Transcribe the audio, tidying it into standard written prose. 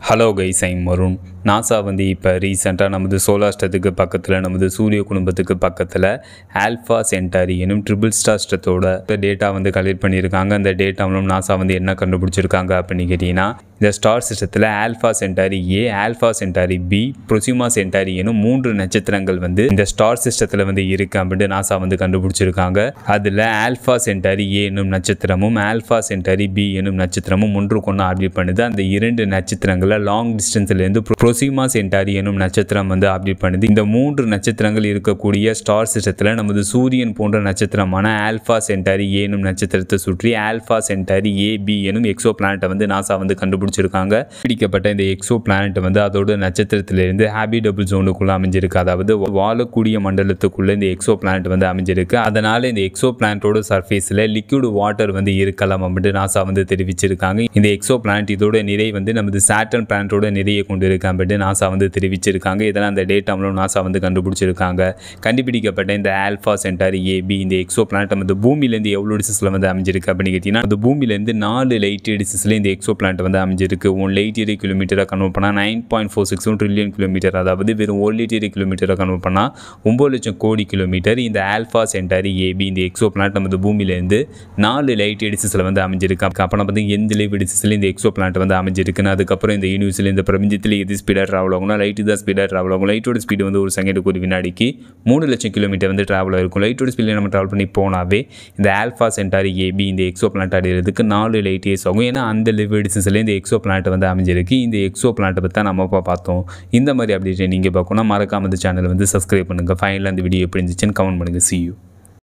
Hello guys, I'm Varun. NASA வந்து இப்போ ரீசெண்டாக நமது சோலார் சிஸ்டத்துக்கு பக்கத்தில் நமது சூரிய குடும்பத்துக்கு பக்கத்தில் ஆல்ஃபா சென்டாரி எனும் ட்ரிபிள் ஸ்டார் சிஸ்டத்தோட டேட்டா வந்து கலெக்ட் பண்ணியிருக்காங்க. அந்த டேட்டா மூலம் நாசா வந்து என்ன கண்டுபிடிச்சிருக்காங்க அப்படின்னு கேட்டிங்கன்னா, இந்த ஸ்டார் சிஸ்டத்தில் ஆல்ஃபா சென்டாரி ஏ, ஆல்ஃபா சென்டாரி பி, ப்ரொசிமா சென்டாரி எனும் 3 நட்சத்திரங்கள் வந்து இந்த ஸ்டார் சிஸ்டத்தில் வந்து இருக்குது அப்படின்னு நாசா வந்து கண்டுபிடிச்சிருக்காங்க. அதில் ஆல்ஃபா சென்டாரி ஏ எனும் நட்சத்திரமும் ஆல்ஃபா சென்டாரி பி எனும் நட்சத்திரமும் ஒன்றுக்கு ஒன்று ஆர்பிட் பண்ணுது. அந்த 2 நட்சத்திரங்களை லாங் டிஸ்டன்ஸ்லேருந்து ப்ரொசிமா சென்டாரி எனும் நட்சத்திரம் வந்து ஆர்பிட் பண்ணுது. இந்த 3 நட்சத்திரங்கள் இருக்கக்கூடிய ஸ்டார் சிஸ்டத்தில் நமது சூரியன் போன்ற நட்சத்திரமான ஆல்ஃபா சென்டாரி ஏ எனும் நட்சத்திரத்தை சுற்றி ஆல்ஃபா சென்டாரி ஏ பி எனும் எக்ஸோ பிளானட்டை வந்து நாசா வந்து கண்டுபிடிச்சிருக்காங்க. பிடிக்கப்பட்ட இந்த எக்ஸோ பிளானட் வந்து அதோட நட்சத்திரத்திலிருந்து ஹேபிடபிள் ஜோனுக்குள்ள அமைஞ்சிருக்கு. அதாவது வாழக்கூடிய மண்டலத்துக்குள்ள இந்த எக்ஸோ பிளானட் வந்து அமைஞ்சிருக்கு. அதனால இந்த எக்ஸோ பிளானட்டோட சர்ஃபேஸில் லிக்விட் வாட்டர் வந்து இருக்கலாம் அப்படின்னு நாசா வந்து தெரிவிச்சிருக்காங்க. இந்த எக்ஸோ பிளானட் இதோட நிறை வந்து நமது சாட்டர்ன் பிளானட்டோட நிறைய கொண்டு இருக்கு அப்படின்னு நாசா வந்து தெரிவிச்சிருக்காங்க. இதெல்லாம் அந்த டேட்டா மூலம் நாசா வந்து கண்டுபிடிச்சிருக்காங்க. கண்டுபிடிக்கப்பட்ட இந்த ஆல்ஃபா சென்டாரி ஏ பி இந்த எக்ஸோ பிளானட் வந்து பூமியிலேருந்து எவ்வளோ டிஸ்டன்ஸ்ல வந்து அமைஞ்சிருக்கு அப்படின்னு கேட்டீங்கன்னா, அந்த பூமியிலேருந்து 4 லைட் இயர் டிஸ்டன்ஸ்ல இந்த எக்ஸோ பிளானட் வந்து அமைஞ்சிருக்கு. 1 லைட் இயர் கிலோமீட்டரை கன்வெர்ட் பண்ணால் 9.461 ட்ரில்லியன் கிலோமீட்டர், அதாவது வெறும் 1 லைட் இயர் கிலோமீட்டரை கன்வெர்ட் பண்ணால் 9 லட்சம் கோடி கிலோமீட்டர். இந்த ஆல்ஃபா சென்டாரி ஏ பி இந்த எக்ஸோ பிளானட் நமது பூமியிலேருந்து 4 லைட் இயர் டிஸ்டன்ஸ்ல வந்து அமைஞ்சிருக்கு. அப்போ நம்ம வந்து எந்த லைட் டிஸ்டன்ஸ்ல இந்த எக்ஸோ பிளானட் வந்து அமைஞ்சிருக்குன்னு, அதுக்கப்புறம் இந்த யூனிவர்ஸில் இந்த பிரபஞ்சத்தில் எது ஸ்பீடாக ட்ராவல் ஆகும்னா லைட்டு தான் ஸ்பீடாக ட்ராவல் ஆகும். லைட்டோட ஸ்பீடு வந்து ஒரு செகண்டுக்கு ஒரு வினாடிக்கு 3 லட்சம் கிலோமீட்டர் வந்து ட்ராவல் ஆகிருக்கும். லைட்டோட ஸ்பீடில் நம்ம ட்ராவல் பண்ணி போனாவே இந்த ஆல்ஃபா சென்டாரி ஏ பி இந்த எக்ஸோ பிளானட் அடைகிறதுக்கு 4 லைட் இயர்ஸ் ஆகும். ஏன்னா அந்த லிவ் டிஸ்டன்ஸ்ல இந்த எக்ஸோ பிளானட் வந்து அமைஞ்சிருக்கு. இந்த எக்ஸோ பிளானட்டை பற்றி தான் நம்ம பார்த்தோம். இந்த மாதிரி அப்டேட் நீங்கள் பார்க்கணும்னா மறக்காம இந்த சேனல் வந்து சப்ஸ்கிரைப் பண்ணுங்கள். ஃபைனலாக அந்த வீடியோ எப்படி இருந்துச்சுன்னு கமெண்ட் பண்ணுங்கள். See you.